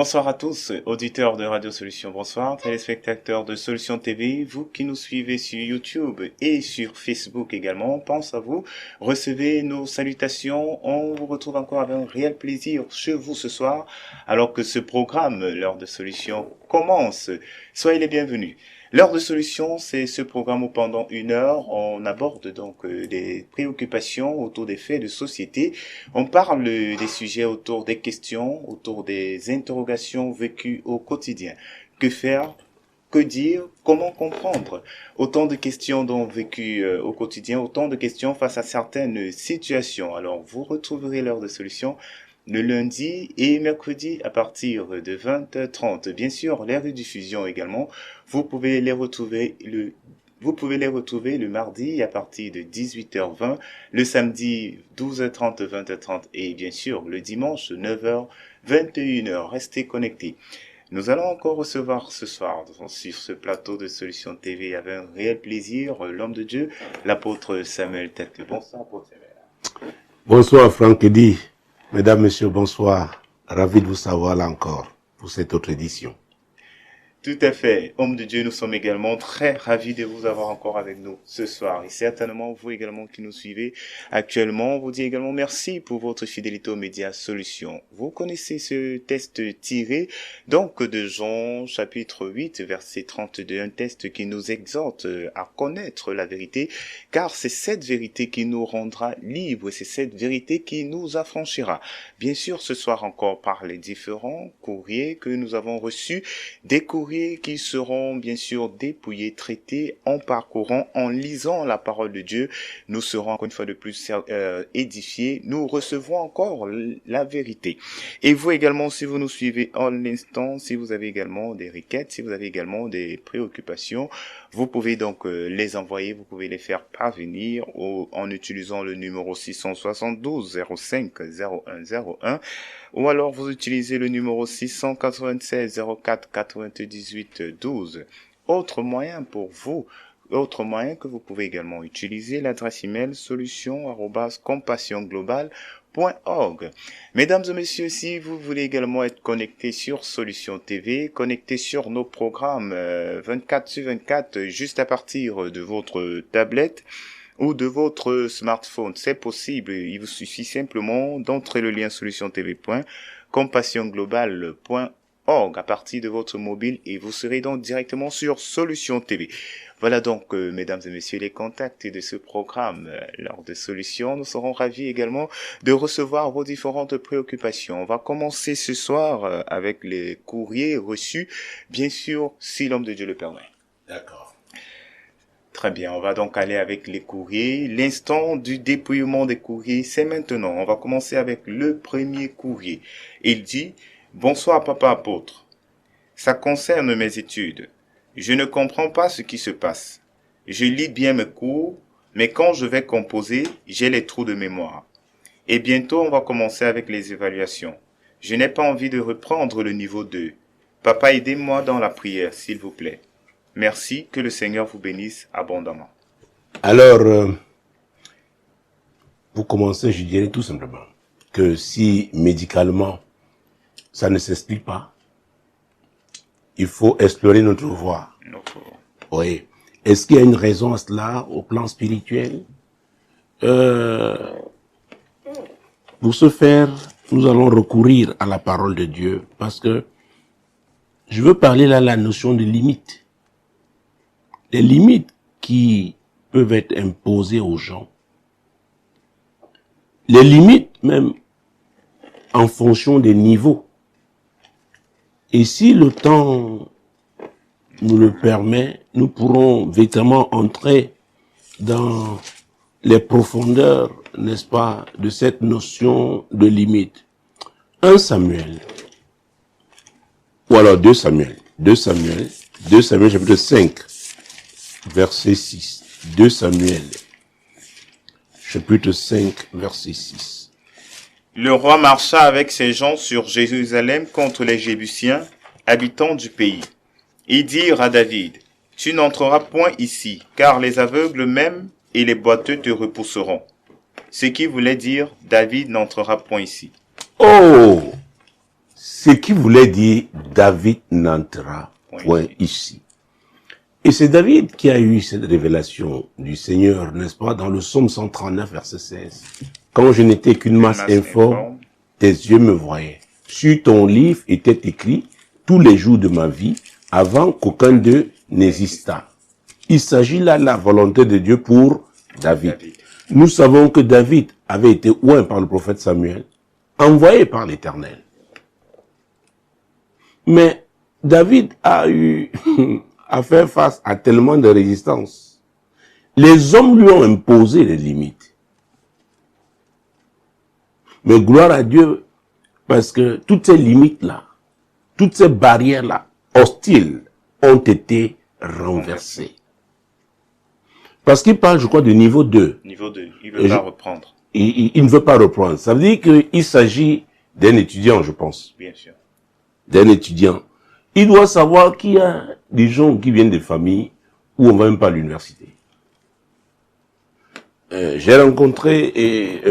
Bonsoir à tous, auditeurs de Radio Solution, bonsoir, téléspectateurs de Solution TV, vous qui nous suivez sur YouTube et sur Facebook également, on pense à vous, recevez nos salutations, on vous retrouve encore avec un réel plaisir chez vous ce soir, alors que ce programme, l'heure de Solution, commence. Soyez les bienvenus. L'heure de solution, c'est ce programme où pendant 1 heure, on aborde donc des préoccupations autour des faits de société. On parle des sujets autour des questions, autour des interrogations vécues au quotidien. Que faire? Que dire? Comment comprendre? Autant de questions donc vécues au quotidien, autant de questions face à certaines situations. Alors, vous retrouverez l'heure de solution le lundi et mercredi à partir de 20h30. Bien sûr, les rediffusions également, vous pouvez les retrouver le mardi à partir de 18h20, le samedi 12h30, 20h30 et bien sûr le dimanche 9h, 21h. Restez connectés. Nous allons encore recevoir ce soir sur ce plateau de Solution TV avec un réel plaisir l'homme de Dieu, l'apôtre Samuel Tête. Bonsoir, apôtre Samuel. Bonsoir Franck Eddy. Mesdames, Messieurs, bonsoir. Ravi de vous savoir là encore pour cette autre édition. Tout à fait. Homme de Dieu, nous sommes également très ravis de vous avoir encore avec nous ce soir. Et certainement, vous également qui nous suivez actuellement, on vous dit également merci pour votre fidélité aux médias Solutions. Vous connaissez ce test tiré, donc, de Jean, chapitre 8, verset 32, un test qui nous exhorte à connaître la vérité, car c'est cette vérité qui nous rendra libres, c'est cette vérité qui nous affranchira. Bien sûr, ce soir encore, par les différents courriers que nous avons reçus, des courriers qui seront bien sûr dépouillés, traités en parcourant, en lisant la parole de Dieu. Nous serons encore une fois de plus édifiés. Nous recevons encore la vérité. Et vous également, si vous nous suivez en l'instant, si vous avez également des requêtes, si vous avez également des préoccupations, vous pouvez donc les envoyer, vous pouvez les faire parvenir en utilisant le numéro 672 05 0101 ou alors vous utilisez le numéro 696 04 98 12. Autre moyen que vous pouvez également utiliser, l'adresse email solution@compassionglobal.org. Mesdames et messieurs, si vous voulez également être connectés sur Solution TV, connectés sur nos programmes 24/24 juste à partir de votre tablette ou de votre smartphone, c'est possible. Il vous suffit simplement d'entrer le lien solutionTV.compassionglobal.org à partir de votre mobile et vous serez donc directement sur Solution TV. Voilà donc, mesdames et messieurs, les contacts de ce programme. Lors de Solutions, nous serons ravis également de recevoir vos différentes préoccupations. On va commencer ce soir avec les courriers reçus, bien sûr, si l'homme de Dieu le permet. D'accord. Très bien, on va donc aller avec les courriers. L'instant du dépouillement des courriers, c'est maintenant. On va commencer avec le premier courrier. Il dit « Bonsoir papa apôtre. Ça concerne mes études. Je ne comprends pas ce qui se passe. Je lis bien mes cours, mais quand je vais composer, j'ai les trous de mémoire. Et bientôt, on va commencer avec les évaluations. Je n'ai pas envie de reprendre le niveau 2. Papa, aidez-moi dans la prière, s'il vous plaît. Merci, que le Seigneur vous bénisse abondamment. » Alors, pour commencer, je dirais tout simplement que si médicalement, ça ne s'explique pas, il faut explorer notre voie. Oui. Est-ce qu'il y a une raison à cela au plan spirituel? Pour ce faire, nous allons recourir à la parole de Dieu parce que je veux parler là de la notion de limite. Les limites qui peuvent être imposées aux gens. Les limites même en fonction des niveaux. Et si le temps nous le permet, nous pourrons véritablement entrer dans les profondeurs, n'est-ce pas, de cette notion de limite. 1 Samuel, ou alors 2 Samuel chapitre 5, verset 6. 2 Samuel, chapitre 5, verset 6. Le roi marcha avec ses gens sur Jérusalem contre les Jébusiens, habitants du pays. Ils dirent à David, « Tu n'entreras point ici, car les aveugles même et les boiteux te repousseront. » Ce qui voulait dire, David n'entrera point ici. Oh! Ce qui voulait dire David n'entrera point ici. Et c'est David qui a eu cette révélation du Seigneur, n'est-ce pas, dans le psaume 139, verset 16. Quand je n'étais qu'une masse informe, tes yeux me voyaient. Sur ton livre était écrit tous les jours de ma vie, avant qu'aucun d'eux n'existât. Il s'agit là de la volonté de Dieu pour David. Nous savons que David avait été oint par le prophète Samuel, envoyé par l'Éternel. Mais David a eu à faire face à tellement de résistance. Les hommes lui ont imposé des limites. Mais gloire à Dieu, parce que toutes ces limites-là, toutes ces barrières-là, hostiles, ont été renversées. Parce qu'il parle, je crois, de niveau 2. Niveau 2, il ne veut pas reprendre. Il ne veut pas reprendre. Ça veut dire qu'il s'agit d'un étudiant, je pense. Bien sûr. D'un étudiant. Il doit savoir qu'il y a des gens qui viennent des familles où on ne va même pas à l'université. J'ai rencontré,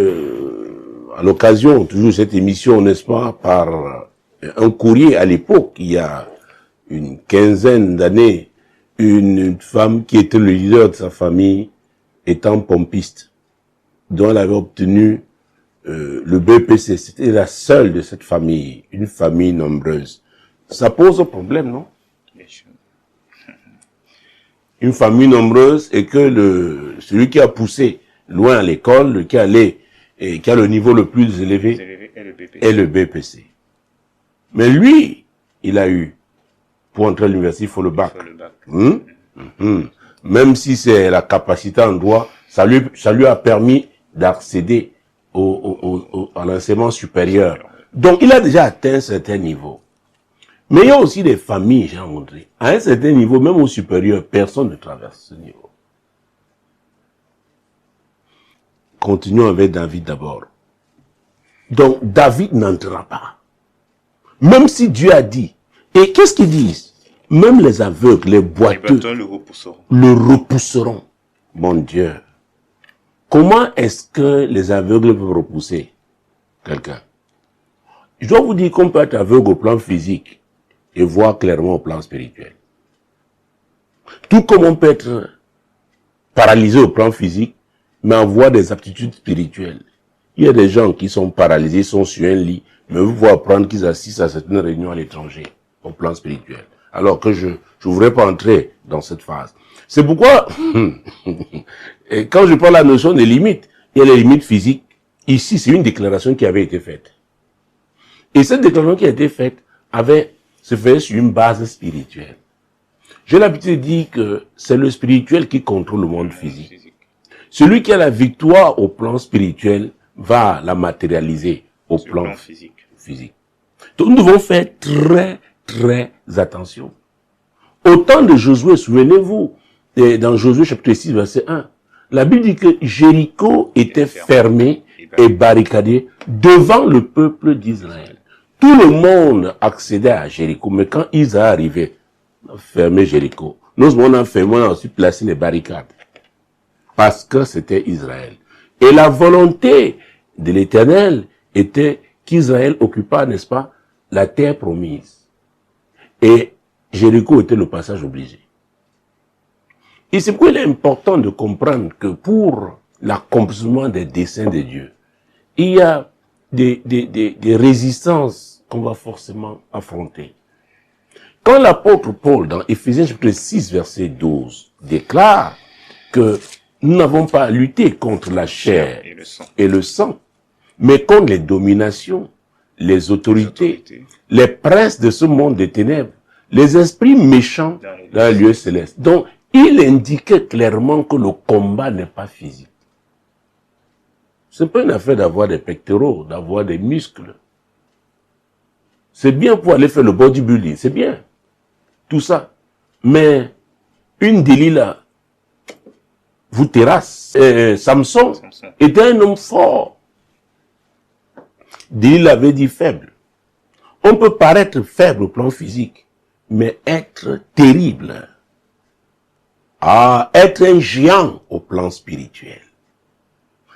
à l'occasion, toujours de cette émission, n'est-ce pas, par un courrier à l'époque, il y a une quinzaine d'années, une femme qui était le leader de sa famille, étant pompiste, dont elle avait obtenu le BPC. C'était la seule de cette famille, une famille nombreuse. Ça pose problème, non? Bien sûr. Une famille nombreuse et que celui qui a poussé loin à l'école, qui a le niveau le plus élevé est le BPC. Mais lui, il a eu, pour entrer à l'université, il faut le bac. Même si c'est la capacité en droit, ça lui a permis d'accéder à l'enseignement supérieur. Donc, il a déjà atteint un certain niveau. Mais il y a aussi des familles, j'ai rencontré. À un certain niveau, même au supérieur, personne ne traverse ce niveau. Continuons avec David d'abord. Donc, David n'entrera pas. Même si Dieu a dit. Et qu'est-ce qu'ils disent? Même les aveugles, les boiteux, le repousseront. Mon Dieu. Comment est-ce que les aveugles peuvent repousser quelqu'un? Je dois vous dire qu'on peut être aveugle au plan physique et voir clairement au plan spirituel. Tout comme on peut être paralysé au plan physique, mais avoir des aptitudes spirituelles. Il y a des gens qui sont paralysés, sont sur un lit, mais vous pouvez apprendre qu'ils assistent à certaines réunions à l'étranger, au plan spirituel. Alors que je ne voudrais pas entrer dans cette phase. C'est pourquoi, quand je parle de la notion des limites, il y a les limites physiques. Ici, c'est une déclaration qui avait été faite. Et cette déclaration qui a été faite se faisait sur une base spirituelle. J'ai l'habitude de dire que c'est le spirituel qui contrôle le monde physique. Celui qui a la victoire au plan spirituel va la matérialiser au plan physique. Donc nous devons faire très, très attention. Au temps de Josué, souvenez-vous, dans Josué chapitre 6, verset 1, la Bible dit que Jéricho était fermé et barricadé devant le peuple d'Israël. Tout le monde accédait à Jéricho, mais quand Israël arrivait, on a fermé Jéricho. Nous, on a fermé, on a aussi placé les barricades. Parce que c'était Israël. Et la volonté de l'Éternel était qu'Israël occupât, n'est-ce pas, la terre promise. Et Jéricho était le passage obligé. Et c'est pourquoi il est important de comprendre que pour l'accomplissement des desseins de Dieu, il y a des résistances qu'on va forcément affronter. Quand l'apôtre Paul, dans Éphésiens chapitre 6, verset 12, déclare que nous n'avons pas à lutter contre la chair et le sang, mais contre les dominations, les autorités, les princes de ce monde des ténèbres, les esprits méchants dans le lieu céleste. Donc, il indiquait clairement que le combat n'est pas physique. Ce n'est pas une affaire d'avoir des pectoraux, d'avoir des muscles. C'est bien pour aller faire le bodybuilding, c'est bien. Tout ça. Mais une Delilah vous terrasse. Samson était un homme fort. Delilah avait dit faible. On peut paraître faible au plan physique, mais être terrible. Être un géant au plan spirituel.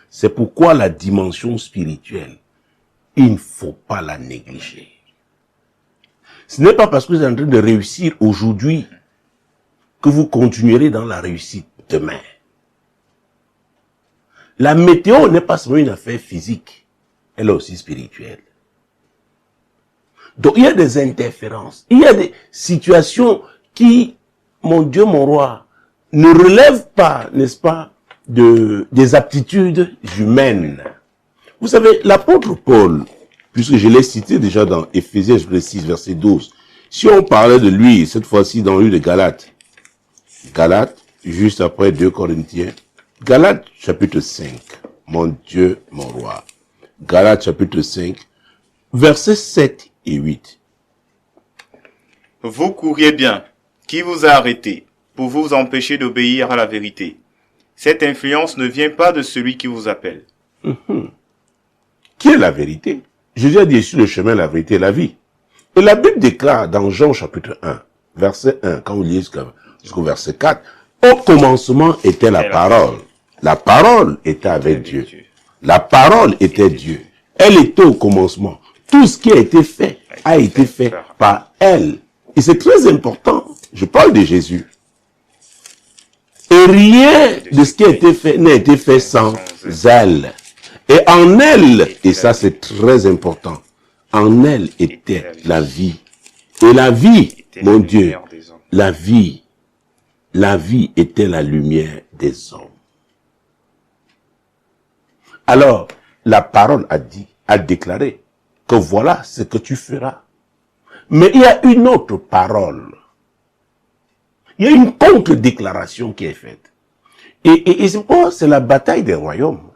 C'est pourquoi la dimension spirituelle, il ne faut pas la négliger. Ce n'est pas parce que vous êtes en train de réussir aujourd'hui que vous continuerez dans la réussite demain. La météo n'est pas seulement une affaire physique, elle est aussi spirituelle. Donc il y a des interférences, il y a des situations qui, mon Dieu, mon roi, ne relèvent pas, n'est-ce pas, des aptitudes humaines. Vous savez, l'apôtre Paul, puisque je l'ai cité déjà dans Éphésiens 6, verset 12, si on parlait de lui, cette fois-ci dans le livre de Galates, juste après 2 Corinthiens, Galates chapitre 5, mon Dieu, mon roi. Galates chapitre 5, versets 7 et 8. Vous couriez bien. Qui vous a arrêté pour vous empêcher d'obéir à la vérité? Cette influence ne vient pas de celui qui vous appelle. Qui est la vérité? Jésus a dit, sur le chemin, la vérité et la vie. Et la Bible déclare dans Jean chapitre 1, verset 1, quand vous lisez jusqu'au verset 4, au commencement était la parole. La parole était avec Dieu. La parole était Dieu. Elle était au commencement. Tout ce qui a été fait par elle. Et c'est très important. Je parle de Jésus. Et rien de ce qui a été fait n'a été fait sans elle. Et en elle, et ça c'est très important, en elle était la vie. Et la vie, mon Dieu, la vie était la lumière des hommes. Alors, la parole a déclaré que voilà ce que tu feras. Mais il y a une autre parole. Il y a une contre-déclaration qui est faite. Et c'est la bataille des royaumes.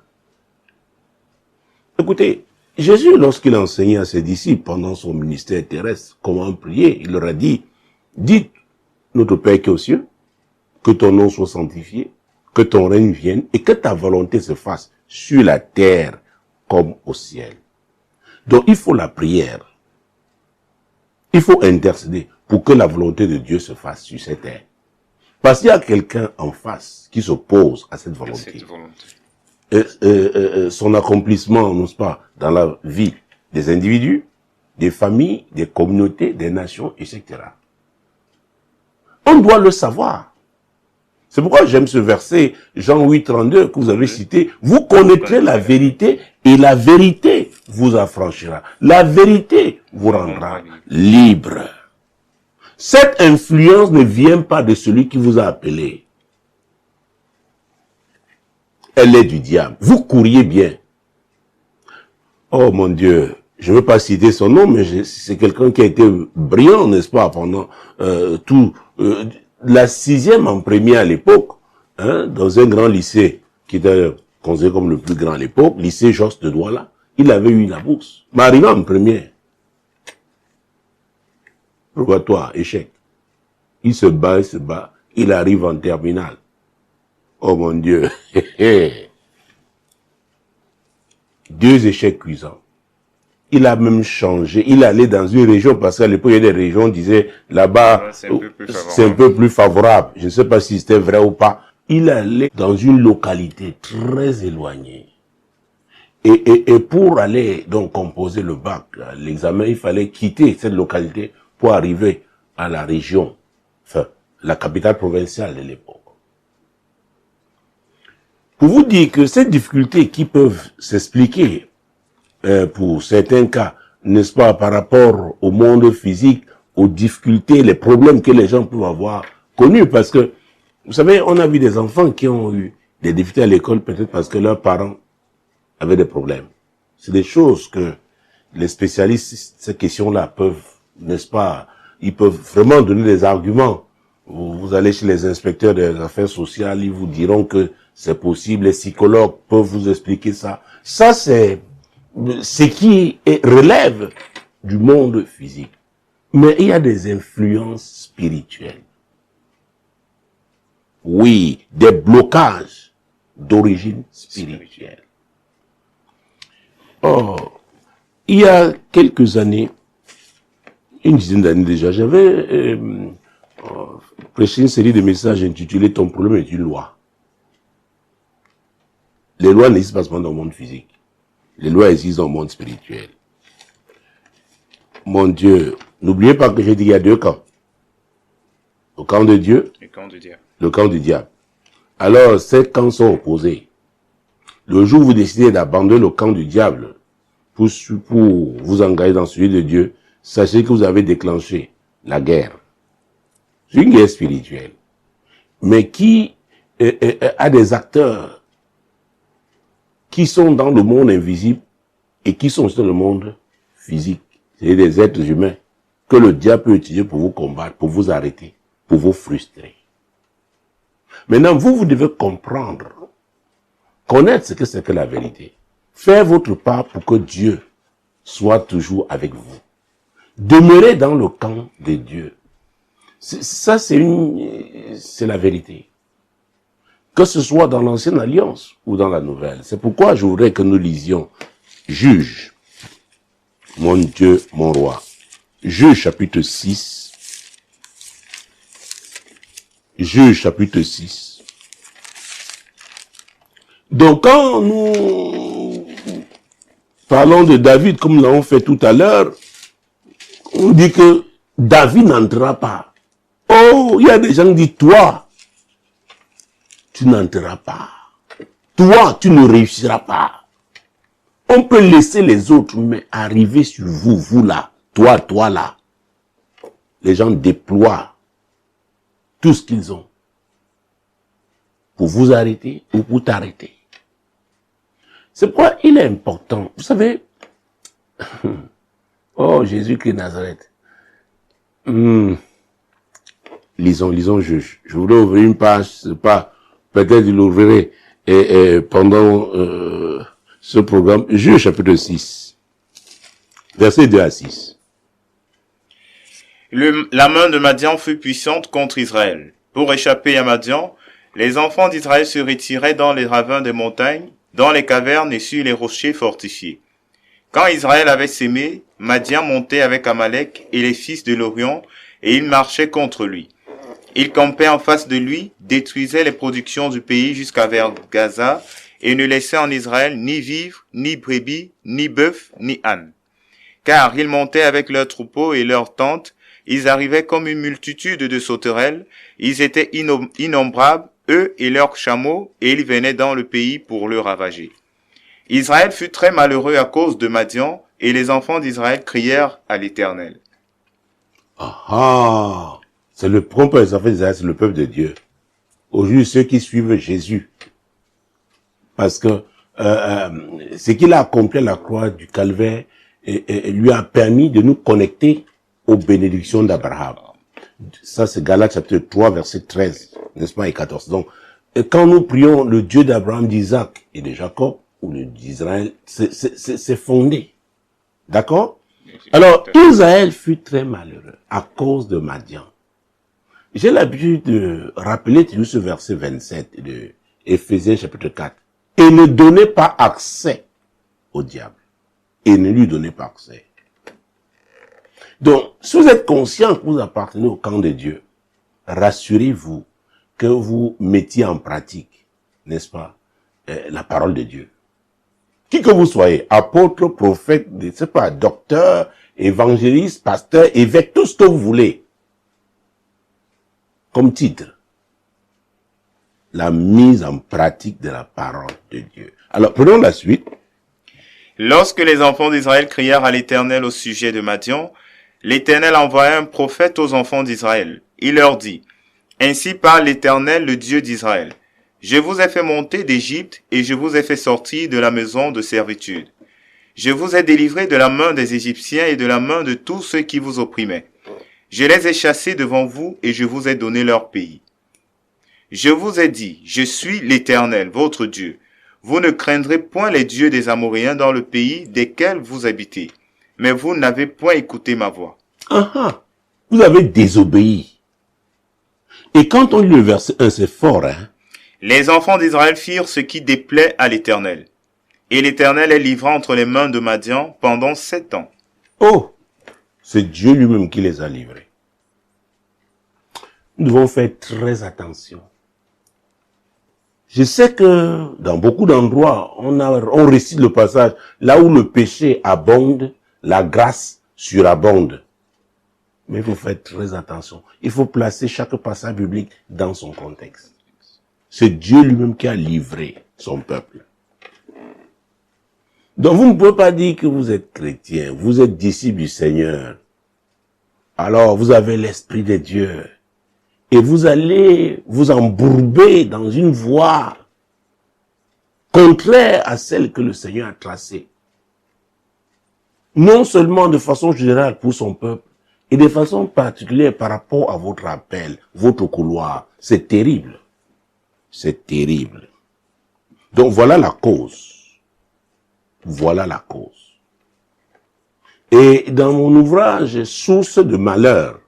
Écoutez, Jésus, lorsqu'il enseignait à ses disciples pendant son ministère terrestre, comment prier, il leur a dit, dites, notre Père qui est aux cieux, que ton nom soit sanctifié, que ton règne vienne et que ta volonté se fasse sur la terre comme au ciel. Donc il faut la prière. Il faut intercéder pour que la volonté de Dieu se fasse sur cette terre. Parce qu'il y a quelqu'un en face qui s'oppose à cette volonté. Son accomplissement, n'est-ce pas, dans la vie des individus, des familles, des communautés, des nations, etc. On doit le savoir. C'est pourquoi j'aime ce verset, Jean 8, 32, que vous avez cité. Vous connaîtrez la vérité et la vérité vous affranchira. La vérité vous rendra libre. Cette influence ne vient pas de celui qui vous a appelé. Elle est du diable. Vous couriez bien. Oh mon Dieu, je ne veux pas citer son nom, mais c'est quelqu'un qui a été brillant, n'est-ce pas, pendant la 6e en premier à l'époque, hein, dans un grand lycée, qui était considéré comme le plus grand à l'époque, lycée Josse de Douala, il avait eu la bourse. Mais arrivé en première. Pourquoi toi, échec? Il se bat, il arrive en terminale. Oh mon Dieu. 2 échecs cuisants. Il a même changé. Il allait dans une région, parce qu'à l'époque, il y a des régions, on disait, là-bas, c'est un peu plus favorable. Je ne sais pas si c'était vrai ou pas. Il allait dans une localité très éloignée. Et pour aller, donc, composer le bac, l'examen, il fallait quitter cette localité pour arriver à la région, enfin, la capitale provinciale de l'époque. Pour vous dire que ces difficultés qui peuvent s'expliquer, pour certains cas, n'est-ce pas, par rapport au monde physique, aux difficultés, les problèmes que les gens peuvent avoir connus, parce que, vous savez, on a vu des enfants qui ont eu des difficultés à l'école, peut-être parce que leurs parents avaient des problèmes. C'est des choses que les spécialistes, ces questions-là peuvent, n'est-ce pas, ils peuvent vraiment donner des arguments. Vous allez chez les inspecteurs des affaires sociales, ils vous diront que c'est possible, les psychologues peuvent vous expliquer ça. Ça, c'est ce qui relève du monde physique. Mais il y a des influences spirituelles. Oui, des blocages d'origine spirituelle. Oh, il y a quelques années, une dizaine d'années déjà, j'avais prêché une série de messages intitulés « Ton problème est une loi ». Les lois n'existent pas seulement dans le monde physique. Les lois existent dans le monde spirituel. Mon Dieu, N'oubliez pas que j'ai dit qu'il y a deux camps. Le camp de Dieu, Le camp du diable. le camp du diable. Alors, ces camps sont opposés. Le jour où vous décidez d'abandonner le camp du diable pour vous engager dans celui de Dieu, sachez que vous avez déclenché la guerre. C'est une guerre spirituelle, mais qui a des acteurs qui sont dans le monde invisible et qui sont dans le monde physique. C'est des êtres humains que le diable peut utiliser pour vous combattre, pour vous arrêter, pour vous frustrer. Maintenant, vous devez comprendre, connaître ce que c'est que la vérité. Faire votre part pour que Dieu soit toujours avec vous. Demeurez dans le camp de Dieu. Ça, c'est la vérité. Que ce soit dans l'ancienne alliance ou dans la nouvelle. C'est pourquoi je voudrais que nous lisions Juge, mon Dieu, mon roi. Juge chapitre 6. Juge chapitre 6. Donc quand nous parlons de David, comme nous l'avons fait tout à l'heure, on dit que David n'entrera pas. Oh, il y a des gens qui disent, toi, tu n'entreras pas. Toi, tu ne réussiras pas. On peut laisser les autres, mais arriver sur vous, vous là, toi là. Les gens déploient tout ce qu'ils ont pour vous arrêter ou pour t'arrêter. C'est pourquoi il est important. Vous savez, oh Jésus-Christ Nazareth. Lisons Juge. Je voudrais ouvrir une page, c'est pas, peut-être je l'ouvrirai pendant ce programme. Juge chapitre 6, versets 2 à 6. La main de Madian fut puissante contre Israël. Pour échapper à Madian, les enfants d'Israël se retiraient dans les ravins des montagnes, dans les cavernes et sur les rochers fortifiés. Quand Israël avait sémé, Madian montait avec Amalek et les fils de l'Orient, et il marchait contre lui. Il campait en face de lui, détruisait les productions du pays jusqu'à vers Gaza, et ne laissait en Israël ni vivres, ni brebis, ni bœufs, ni ânes. Car ils montaient avec leurs troupeaux et leurs tentes, ils arrivaient comme une multitude de sauterelles, ils étaient innombrables, eux et leurs chameaux, et ils venaient dans le pays pour le ravager. Israël fut très malheureux à cause de Madian, et les enfants d'Israël crièrent à l'Éternel. Ah, c'est le propre des enfants d'Israël, c'est le peuple de Dieu. Aujourd'hui, ceux qui suivent Jésus, parce que ce qu'il a accompli à la croix du calvaire lui a permis de nous connecter aux bénédictions d'Abraham. Ça, c'est Galates chapitre 3, verset 13, n'est-ce pas, et 14. Donc, quand nous prions le Dieu d'Abraham, d'Isaac et de Jacob, ou le d'Israël, c'est fondé. D'accord? Alors, Israël fut très malheureux à cause de Madian. J'ai l'habitude de rappeler toujours ce verset 27 de Éphésiens chapitre 4. Et ne donnez pas accès au diable. Et ne lui donnez pas accès. Donc, si vous êtes conscient que vous appartenez au camp de Dieu, rassurez-vous que vous mettiez en pratique, n'est-ce pas, la parole de Dieu. Qui que vous soyez, apôtre, prophète, je sais pas, docteur, évangéliste, pasteur, évêque, tout ce que vous voulez, comme titre, la mise en pratique de la parole de Dieu. Alors, prenons la suite. Lorsque les enfants d'Israël crièrent à l'Éternel au sujet de Madian, l'Éternel envoya un prophète aux enfants d'Israël. Il leur dit, « Ainsi parle l'Éternel, le Dieu d'Israël. Je vous ai fait monter d'Égypte et je vous ai fait sortir de la maison de servitude. Je vous ai délivré de la main des Égyptiens et de la main de tous ceux qui vous opprimaient. Je les ai chassés devant vous et je vous ai donné leur pays. Je vous ai dit, je suis l'Éternel, votre Dieu. Vous ne craindrez point les dieux des Amoréens dans le pays desquels vous habitez. Mais vous n'avez point écouté ma voix. » Vous avez désobéi. Et quand on lit le verset 1, c'est fort, hein? Les enfants d'Israël firent ce qui déplaît à l'Éternel. Et l'Éternel les livra entre les mains de Madian pendant 7 ans. Oh! C'est Dieu lui-même qui les a livrés. Nous devons faire très attention. Je sais que dans beaucoup d'endroits, on récite le passage, là où le péché abonde, la grâce surabonde. Mais il faut faire très attention. Il faut placer chaque passage biblique dans son contexte. C'est Dieu lui-même qui a livré son peuple. Donc vous ne pouvez pas dire que vous êtes chrétien, vous êtes disciple du Seigneur. Alors vous avez l'Esprit de Dieu. Et vous allez vous embourber dans une voie contraire à celle que le Seigneur a tracée. Non seulement de façon générale pour son peuple, et de façon particulière par rapport à votre appel, votre couloir. C'est terrible. C'est terrible. Donc voilà la cause. Voilà la cause. Et dans mon ouvrage, Source de malheur,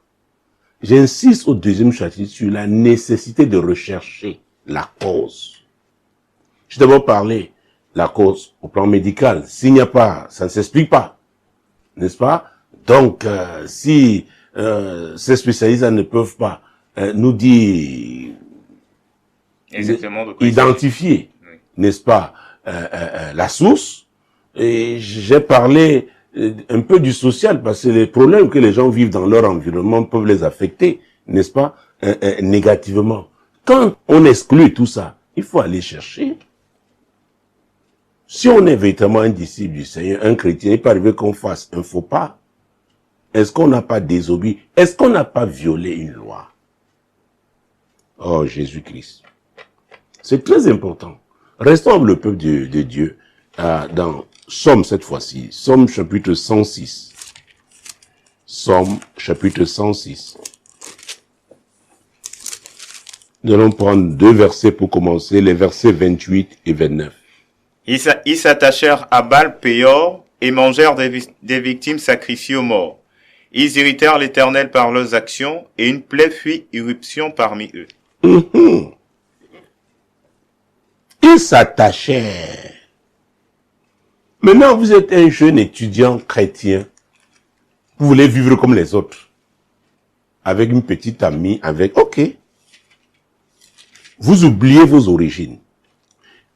j'insiste au 2e chapitre sur la nécessité de rechercher la cause. J'ai d'abord parlé la cause au plan médical. S'il n'y a pas, ça ne s'explique pas. N'est-ce pas? Donc, si ces spécialistes ne peuvent pas nous dire, identifier, oui, n'est-ce pas, la source, et j'ai parlé un peu du social, parce que les problèmes que les gens vivent dans leur environnement peuvent les affecter, n'est-ce pas, négativement. Quand on exclut tout ça, il faut aller chercher. Si on est véritablement un disciple du Seigneur, un chrétien, il peut arriver qu'on fasse un faux pas. Est-ce qu'on n'a pas désobéi? Est-ce qu'on n'a pas violé une loi? Oh, Jésus-Christ. C'est très important. Restons avec le peuple de Dieu dans Somme cette fois-ci. Somme chapitre 106. Somme chapitre 106. Nous allons prendre 2 versets pour commencer, les versets 28 et 29. Ils s'attachèrent à Baal-Péor et mangèrent des victimes sacrifiées aux morts. Ils irritèrent l'Éternel par leurs actions, et une plaie fit irruption parmi eux. Ils s'attachèrent. Maintenant, vous êtes un jeune étudiant chrétien. Vous voulez vivre comme les autres. Avec une petite amie, ok. Vous oubliez vos origines.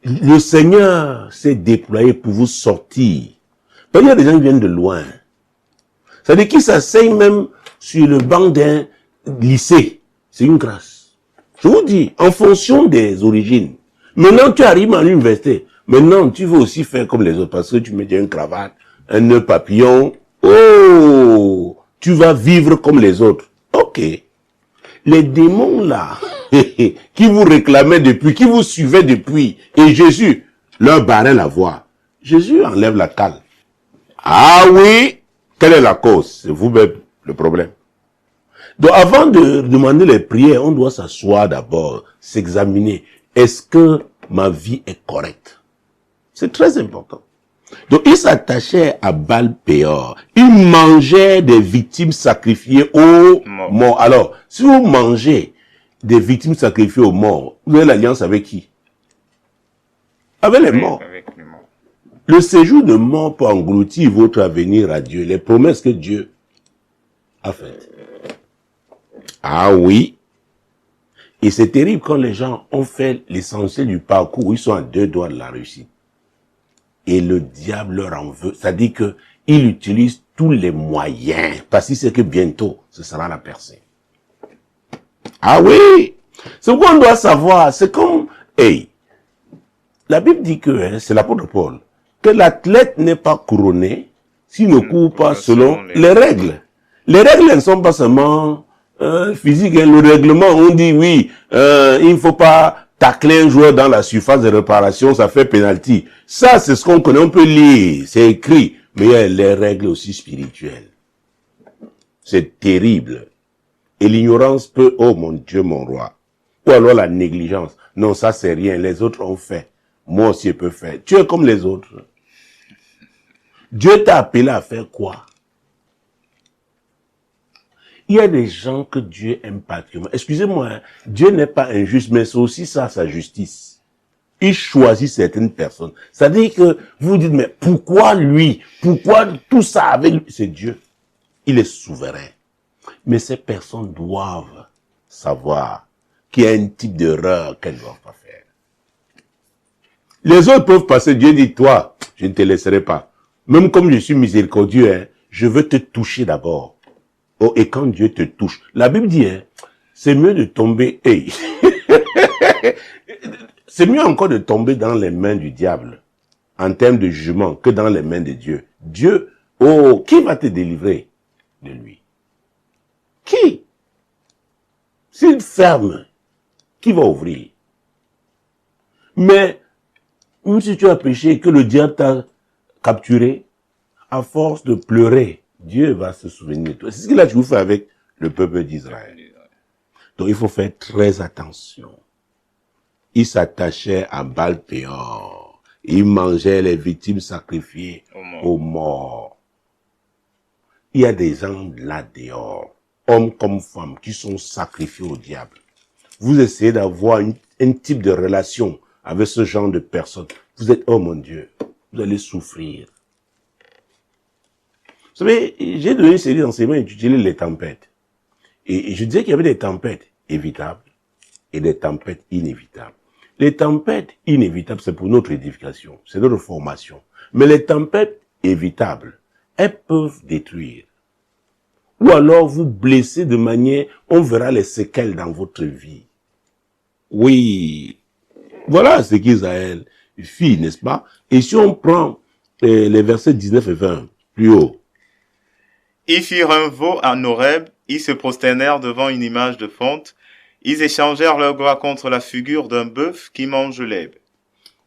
Le Seigneur s'est déployé pour vous sortir. Parce qu'il y a des gens qui viennent de loin. C'est-à-dire qu'ils s'asseyent même sur le banc d'un lycée. C'est une grâce. Je vous dis, en fonction des origines. Maintenant, tu arrives à l'université. Maintenant, tu veux aussi faire comme les autres parce que tu mets une cravate, un nœud papillon. Oh, tu vas vivre comme les autres. Ok. Les démons là, qui vous réclamaient depuis, qui vous suivaient depuis, et Jésus leur barrait la voie. Jésus enlève la cale. Ah oui, quelle est la cause? C'est vous-même le problème. Donc avant de demander les prières, on doit s'asseoir d'abord, s'examiner. Est-ce que ma vie est correcte? C'est très important. Donc ils s'attachaient à Baal-Péor. Ils mangeaient des victimes sacrifiées aux morts. Alors, si vous mangez des victimes sacrifiées aux morts, vous avez l'alliance avec qui? Avec les morts. Avec les morts. Le séjour de mort peut engloutir votre avenir à Dieu, les promesses que Dieu a faites. Ah oui. Et c'est terrible quand les gens ont fait l'essentiel du parcours, ils sont à 2 doigts de la réussite. Et le diable leur en veut. C'est-à-dire que il utilise tous les moyens. Parce qu'il sait que bientôt, ce sera la percée. Ah oui! Ce qu'on doit savoir, c'est comme, la Bible dit que, c'est l'apôtre Paul, que l'athlète n'est pas couronné s'il ne court pas selon les règles. Les règles ne sont pas seulement physiques. Le règlement, on dit oui, il ne faut pas tacler un joueur dans la surface de réparation, ça fait penalty. Ça, c'est ce qu'on connaît, on peut lire, c'est écrit. Mais il y a les règles aussi spirituelles. C'est terrible. Et l'ignorance peut, oh mon Dieu, mon roi. Ou alors la négligence. Non, ça c'est rien, les autres ont fait. Moi aussi je peux faire. Tu es comme les autres. Dieu t'a appelé à faire quoi? Il y a des gens que Dieu aime particulièrement. Excusez-moi, hein, Dieu n'est pas injuste, mais c'est aussi ça, sa justice. Il choisit certaines personnes. C'est-à-dire que vous dites, mais pourquoi lui? Pourquoi tout ça avec lui? C'est Dieu. Il est souverain. Mais ces personnes doivent savoir qu'il y a un type d'erreur qu'elles ne doivent pas faire. Les autres peuvent passer, Dieu dit, toi, je ne te laisserai pas. Même comme je suis miséricordieux, hein, je veux te toucher d'abord. Oh, et quand Dieu te touche, la Bible dit, hein, c'est mieux de tomber, hey. C'est mieux encore de tomber dans les mains du diable, en termes de jugement, que dans les mains de Dieu. Dieu, oh, qui va te délivrer de lui? Qui? S'il ferme, qui va ouvrir? Mais, même si tu as péché et que le diable t'a capturé, à force de pleurer, Dieu va se souvenir de toi. C'est ce qu'il a toujours fait avec le peuple d'Israël. Donc il faut faire très attention. Il s'attachait à Baal-Péor. Il mangeait les victimes sacrifiées aux morts. Il y a des gens là dehors, hommes comme femmes, qui sont sacrifiés au diable. Vous essayez d'avoir un type de relation avec ce genre de personnes. Vous êtes, oh mon Dieu, vous allez souffrir. Vous savez, j'ai donné une série d'enseignements intitulée Les tempêtes. Et je disais qu'il y avait des tempêtes évitables et des tempêtes inévitables. Les tempêtes inévitables, c'est pour notre édification, c'est notre formation. Mais les tempêtes évitables, elles peuvent détruire. Ou alors vous blesser de manière, on verra les séquelles dans votre vie. Oui, voilà ce qu'Israël fit, n'est-ce pas? Et si on prend les versets 19 et 20, plus haut. Ils firent un veau en Horeb, ils se prosternèrent devant une image de fonte, ils échangèrent leur gloire contre la figure d'un bœuf qui mange l'herbe.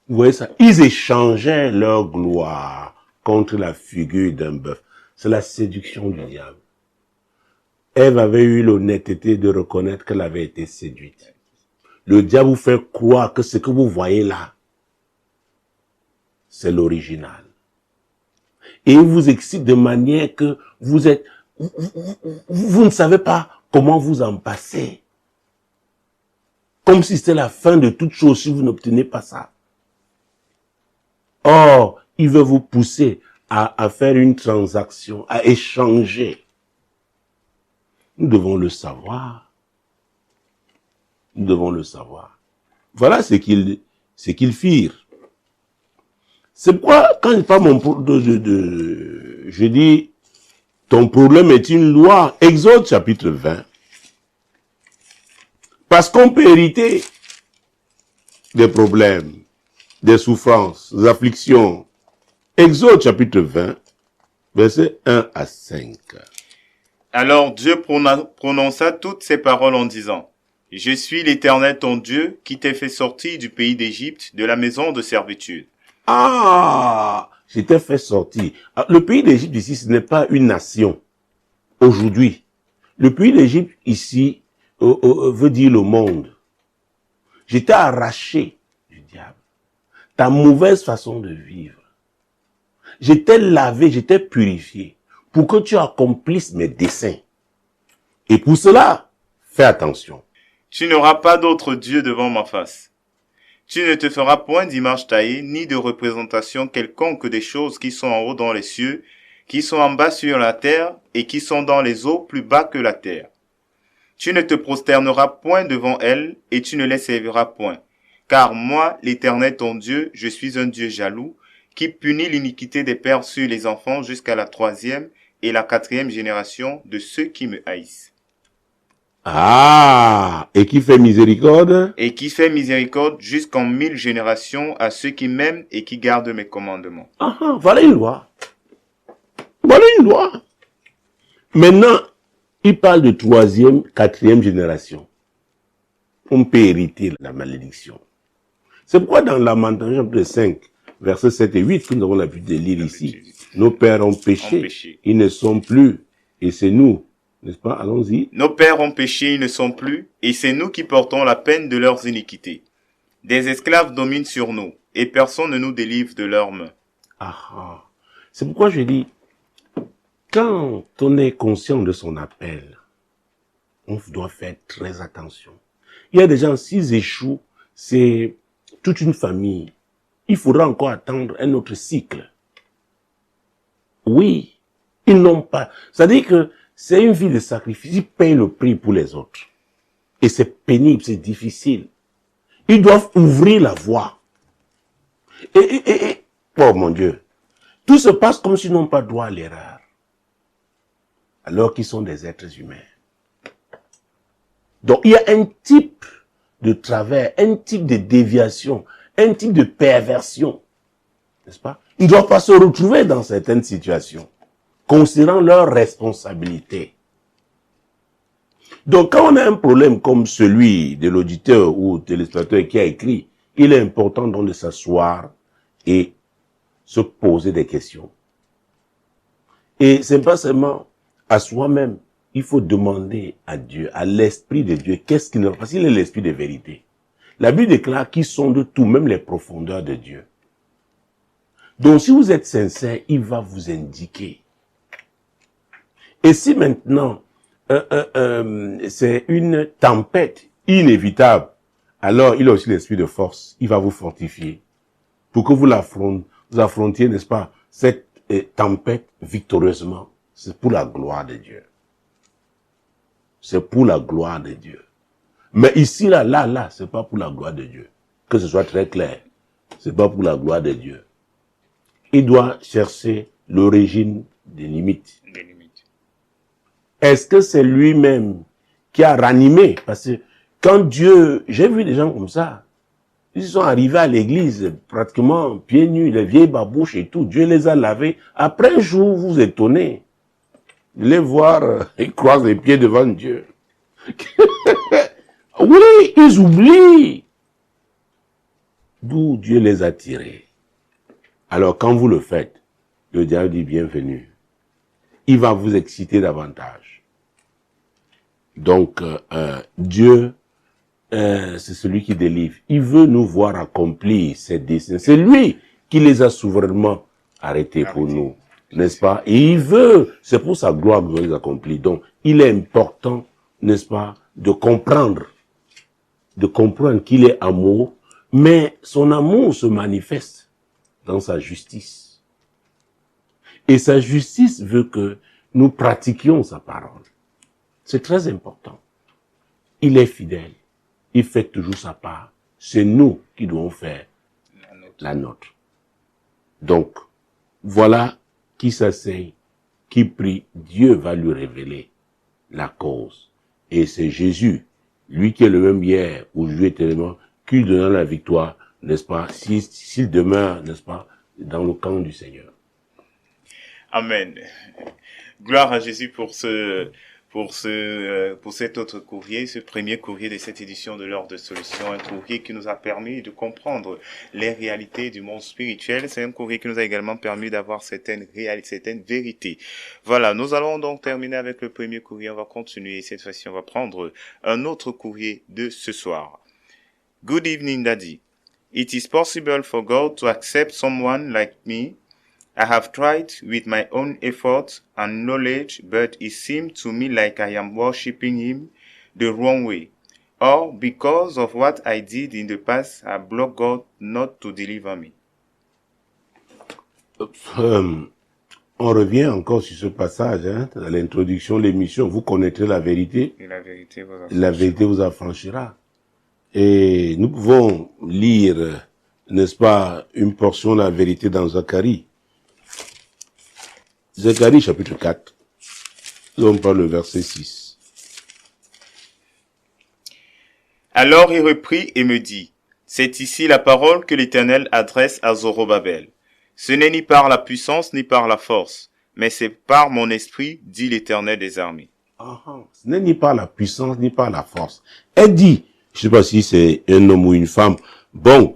Vous voyez ça? Ils échangeaient leur gloire contre la figure d'un bœuf. C'est la séduction du diable. Ève avait eu l'honnêteté de reconnaître qu'elle avait été séduite. Le diable vous fait croire que ce que vous voyez là, c'est l'original. Et il vous excite de manière que vous ne savez pas comment vous en passer. Comme si c'était la fin de toute chose si vous n'obtenez pas ça. Or, il veut vous pousser à faire une transaction, à échanger. Nous devons le savoir. Nous devons le savoir. Voilà ce qu'ils firent. C'est pourquoi, quand je parle je dis, ton problème est une loi. Exode chapitre 20. Parce qu'on peut hériter des problèmes, des souffrances, des afflictions. Exode chapitre 20, versets 1 à 5. Alors Dieu prononça toutes ces paroles en disant, « Je suis l'Éternel ton Dieu qui t'ai fait sortir du pays d'Égypte, de la maison de servitude. » Ah, j'étais fait sortir. Le pays d'Égypte ici, ce n'est pas une nation. Aujourd'hui, le pays d'Égypte ici veut dire le monde. J'étais arraché du diable. Ta mauvaise façon de vivre. J'étais lavé, j'étais purifié pour que tu accomplisses mes desseins. Et pour cela, fais attention. Tu n'auras pas d'autre Dieu devant ma face. Tu ne te feras point d'image taillée, ni de représentation quelconque des choses qui sont en haut dans les cieux, qui sont en bas sur la terre, et qui sont dans les eaux plus bas que la terre. Tu ne te prosterneras point devant elles, et tu ne les serviras point. Car moi, l'Éternel ton Dieu, je suis un Dieu jaloux, qui punit l'iniquité des pères sur les enfants jusqu'à la 3e et la 4e génération de ceux qui me haïssent. Ah, et qui fait miséricorde? Et qui fait miséricorde jusqu'en 1000 générations à ceux qui m'aiment et qui gardent mes commandements. Ah, voilà une loi. Voilà une loi. Maintenant, il parle de 3e, 4e génération. On peut hériter la malédiction. C'est pourquoi dans Lamentation chapitre 5, versets 7 et 8, que nous avons l'habitude de lire ici, nos pères ont péché, ils ne sont plus, et c'est nous. N'est-ce pas? Allons-y. Nos pères ont péché, ils ne sont plus, et c'est nous qui portons la peine de leurs iniquités. Des esclaves dominent sur nous, et personne ne nous délivre de leurs mains. Ah, c'est pourquoi je dis, quand on est conscient de son appel, on doit faire très attention. Il y a des gens, s'ils échouent, c'est toute une famille. Il faudra encore attendre un autre cycle. Oui, ils n'ont pas. C'est-à-dire que c'est une vie de sacrifice. Ils payent le prix pour les autres. Et c'est pénible, c'est difficile. Ils doivent ouvrir la voie. Oh mon Dieu. Tout se passe comme s'ils n'ont pas droit à l'erreur. alors qu'ils sont des êtres humains. Donc, il y a un type de travers, un type de déviation, un type de perversion, n'est-ce pas? Ils ne doivent pas se retrouver dans certaines situations, considérant leur responsabilité. Donc, quand on a un problème comme celui de l'auditeur ou téléspectateur qui a écrit, il est important donc de s'asseoir et se poser des questions. Et c'est pas seulement à soi-même, il faut demander à Dieu, à l'Esprit de Dieu, qu'est-ce qu'il ne... Parce qu'il est l'Esprit de vérité. La Bible déclare qu'il sonde tout, même les profondeurs de Dieu. Donc, si vous êtes sincère, il va vous indiquer. Et si maintenant, c'est une tempête inévitable, alors il a aussi l'esprit de force. Il va vous fortifier pour que vous affrontiez, n'est-ce pas, cette tempête victorieusement. C'est pour la gloire de Dieu. C'est pour la gloire de Dieu. Mais ici, là, c'est pas pour la gloire de Dieu. Que ce soit très clair. C'est pas pour la gloire de Dieu. Il doit chercher l'origine des limites. Est-ce que c'est lui-même qui a ranimé? Parce que quand Dieu, j'ai vu des gens comme ça, ils sont arrivés à l'église pratiquement pieds nus, les vieilles babouches et tout. Dieu les a lavés. Après un jour, vous vous étonnez de les voir, ils croisent les pieds devant Dieu. Oui, ils oublient d'où Dieu les a tirés. Alors quand vous le faites, le diable dit bienvenue. Il va vous exciter davantage. Donc, Dieu, c'est celui qui délivre. Il veut nous voir accomplir ses desseins. C'est lui qui les a souverainement arrêtés pour nous, n'est-ce pas? Et il veut, c'est pour sa gloire qu'il veut les accomplir. Donc, il est important, n'est-ce pas, de comprendre qu'il est amour, mais son amour se manifeste dans sa justice. Et sa justice veut que nous pratiquions sa parole. C'est très important. Il est fidèle. Il fait toujours sa part. C'est nous qui devons faire la nôtre. Donc, voilà qui s'asseye, qui prie. Dieu va lui révéler la cause. Et c'est Jésus, lui qui est le même hier, aujourd'hui éternellement, qui lui donnera la victoire, n'est-ce pas, s'il demeure, n'est-ce pas, dans le camp du Seigneur. Amen. Gloire à Jésus pour cet autre courrier, ce premier courrier de cette édition de l'Heure de Solution, un courrier qui nous a permis de comprendre les réalités du monde spirituel. C'est un courrier qui nous a également permis d'avoir certaines vérités. Voilà, nous allons donc terminer avec le premier courrier. On va continuer. Cette fois-ci, on va prendre un autre courrier de ce soir. Good evening, Daddy. It is possible for God to accept someone like me. I have tried with my own effort and knowledge, but it seemed to me like I am worshipping Him the wrong way. Or, because of what I did in the past, I block God not to deliver me. On revient encore sur ce passage, dans l'introduction de l'émission. Vous connaîtrez la vérité. Et la vérité vous affranchira. Et nous pouvons lire, n'est-ce pas, une portion de la vérité dans Zacharie. Zacharie chapitre 4, on parle le verset 6. Alors il reprit et me dit, c'est ici la parole que l'Éternel adresse à Zorobabel. Ce n'est ni par la puissance ni par la force, mais c'est par mon esprit, dit l'Éternel des armées. Ce n'est ni par la puissance ni par la force. Elle dit, je ne sais pas si c'est un homme ou une femme, bon,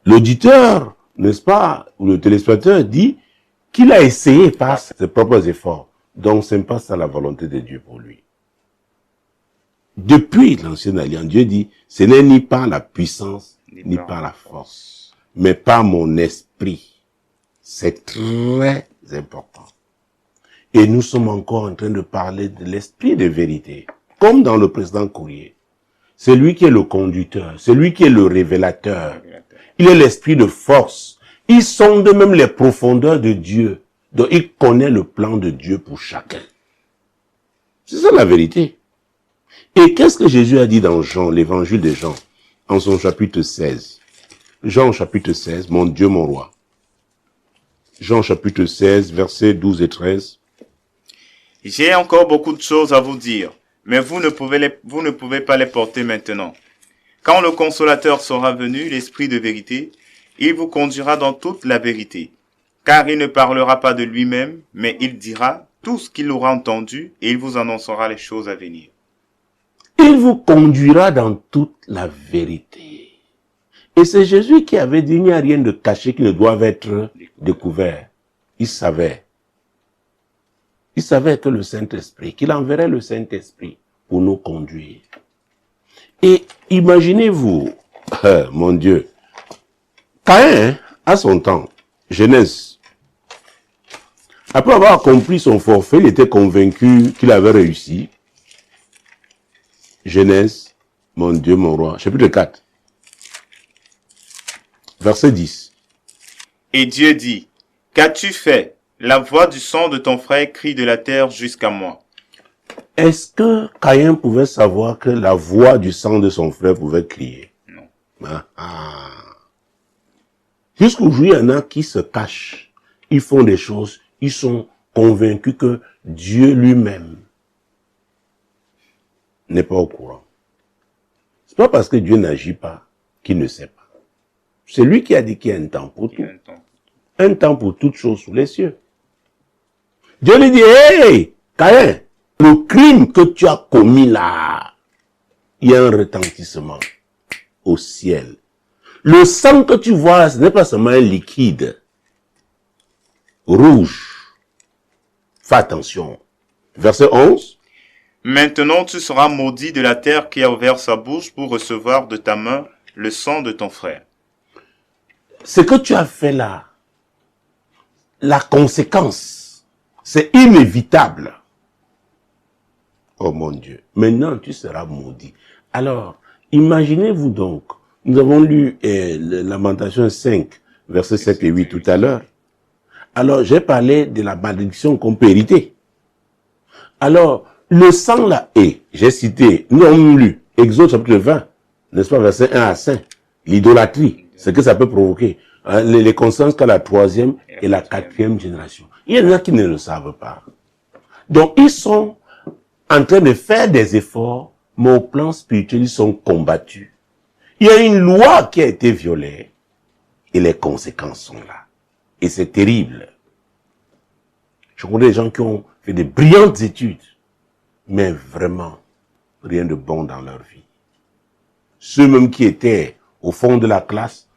l'auditeur, n'est-ce pas, ou le téléspectateur dit, qu'il a essayé par ses propres efforts. Donc, ce n'est pas ça la volonté de Dieu pour lui. Depuis l'Ancienne Alliance, Dieu dit, ce n'est ni par la puissance, ni par la force, mais par mon esprit. C'est très important. Et nous sommes encore en train de parler de l'esprit de vérité, comme dans le précédent courrier. C'est lui qui est le conducteur, c'est lui qui est le révélateur. Il est l'esprit de force. Il sonde même les profondeurs de Dieu. Donc, il connaît le plan de Dieu pour chacun. C'est ça la vérité. Et qu'est-ce que Jésus a dit dans Jean, l'évangile de Jean, en son chapitre 16? Jean chapitre 16, mon Dieu, mon roi. Jean chapitre 16, versets 12 et 13. J'ai encore beaucoup de choses à vous dire, mais vous ne pouvez pas les porter maintenant. Quand le consolateur sera venu, l'Esprit de vérité, il vous conduira dans toute la vérité, car il ne parlera pas de lui-même, mais il dira tout ce qu'il aura entendu et il vous annoncera les choses à venir. Il vous conduira dans toute la vérité. Et c'est Jésus qui avait dit, il n'y a rien de caché qui ne doit être découvert. Il savait. Il savait que le Saint-Esprit, qu'il enverrait le Saint-Esprit pour nous conduire. Et imaginez-vous, mon Dieu, Caïn, à son temps, Genèse, après avoir accompli son forfait, il était convaincu qu'il avait réussi. Genèse, mon Dieu, mon roi, chapitre 4, verset 10. Et Dieu dit, qu'as-tu fait? La voix du sang de ton frère crie de la terre jusqu'à moi. Est-ce que Caïn pouvait savoir que la voix du sang de son frère pouvait crier? Non. Jusqu'aujourd'hui, il y en a qui se cachent. Ils font des choses. Ils sont convaincus que Dieu lui-même n'est pas au courant. C'est pas parce que Dieu n'agit pas qu'il ne sait pas. C'est lui qui a dit qu'il y a un temps pour tout. Un temps pour toutes choses sous les cieux. Dieu lui dit, hey, Caïn, le crime que tu as commis là, il y a un retentissement au ciel. Le sang que tu vois, ce n'est pas seulement un liquide rouge. Fais attention. Verset 11. Maintenant tu seras maudit de la terre qui a ouvert sa bouche pour recevoir de ta main le sang de ton frère. Ce que tu as fait là, la conséquence, c'est inévitable. Oh mon Dieu, maintenant tu seras maudit. Alors, imaginez-vous donc, nous avons lu Lamentation 5, versets 7 et 8 tout à l'heure. Alors, j'ai parlé de la malédiction qu'on peut hériter. Alors, le sang là est, j'ai cité, nous avons lu Exode chapitre 20, n'est-ce pas, verset 1 à 5, l'idolâtrie, ce que ça peut provoquer, les conséquences qu'à la 3e et la 4e génération. Il y en a qui ne le savent pas. Donc, ils sont en train de faire des efforts, mais au plan spirituel, ils sont combattus. Il y a une loi qui a été violée, et les conséquences sont là. Et c'est terrible. Je connais des gens qui ont fait des brillantes études, mais vraiment, rien de bon dans leur vie. Ceux même qui étaient au fond de la classe,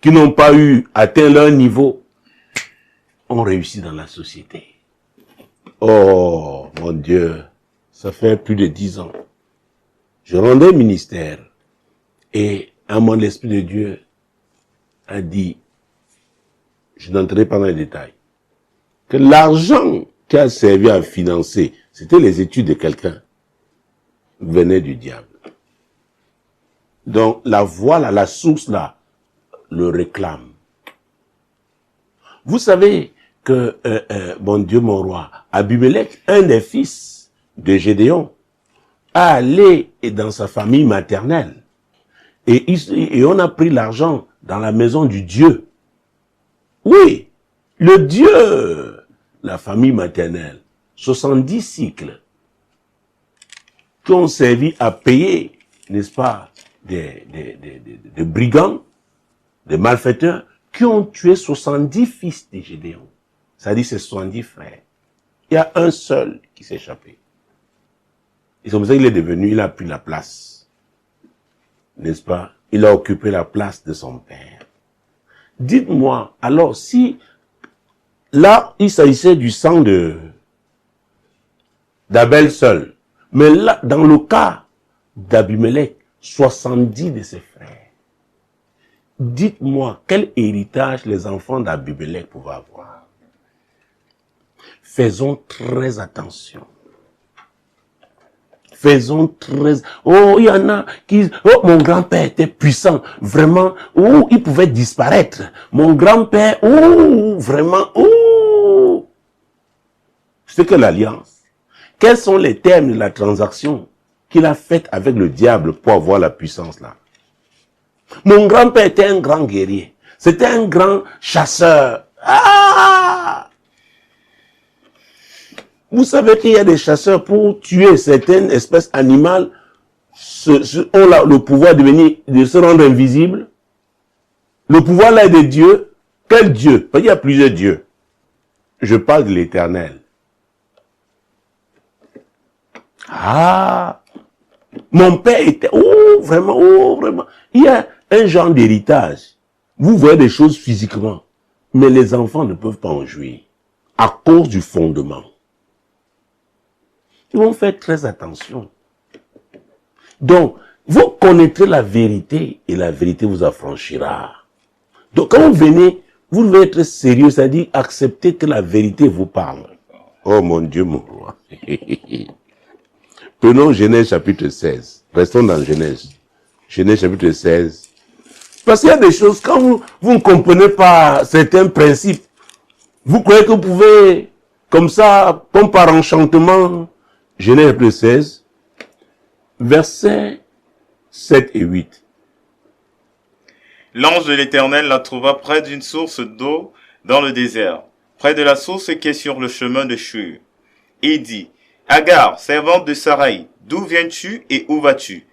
qui n'ont pas atteint leur niveau, ont réussi dans la société. Oh, mon Dieu, ça fait plus de 10 ans. Je rendais ministère, et un moment, l'Esprit de Dieu a dit, je n'entrerai pas dans les détails, que l'argent qui a servi à financer, c'était les études de quelqu'un, venait du diable. Donc, la voie là, la source là, le réclame. Vous savez que, mon Dieu, mon roi, Abimelech, un des fils de Gédéon, a allé dans sa famille maternelle. Et on a pris l'argent dans la maison du Dieu. Oui, le Dieu, la famille maternelle, 70 cycles, qui ont servi à payer, n'est-ce pas, des brigands, des malfaiteurs, qui ont tué 70 fils de Gédéon. Ça dit c'est 70 frères. Il y a un seul qui s'est échappé. Et c'est comme ça qu'il est devenu, il a pris la place. N'est-ce pas? Il a occupé la place de son père. Dites-moi, alors si, là, il s'agissait du sang d'Abel seul. Mais là, dans le cas d'Abimelech, 70 de ses frères. Dites-moi, quel héritage les enfants d'Abimelech pouvaient avoir? Faisons très attention. Faisons très... Oh, il y en a qui... Oh, mon grand-père était puissant. Vraiment. Oh, il pouvait disparaître. Mon grand-père... Oh, vraiment. Oh. C'est que l'alliance. Quels sont les termes de la transaction qu'il a faite avec le diable pour avoir la puissance là? Mon grand-père était un grand guerrier. C'était un grand chasseur. Ah! Vous savez qu'il y a des chasseurs pour tuer certaines espèces animales, ont le pouvoir de se rendre invisible. Le pouvoir là est de Dieu. Quel Dieu? Il y a plusieurs dieux. Je parle de l'Éternel. Ah, mon père était, oh vraiment. Il y a un genre d'héritage. Vous voyez des choses physiquement, mais les enfants ne peuvent pas en jouir à cause du fondement. Ils vont faire très attention. Donc, vous connaîtrez la vérité et la vérité vous affranchira. Donc, quand vous venez, vous devez être sérieux, c'est-à-dire accepter que la vérité vous parle. Oh mon Dieu, mon roi. Prenons Genèse chapitre 16. Restons dans Genèse. Genèse chapitre 16. Parce qu'il y a des choses, quand vous ne comprenez pas certains principes, vous croyez que vous pouvez, comme ça, comme par enchantement, Genèse chapitre 16, versets 7 et 8. L'ange de l'Éternel la trouva près d'une source d'eau dans le désert, près de la source qui est sur le chemin de Shur. Et dit, Agar, servante de Saraï, d'où viens-tu et où vas-tu?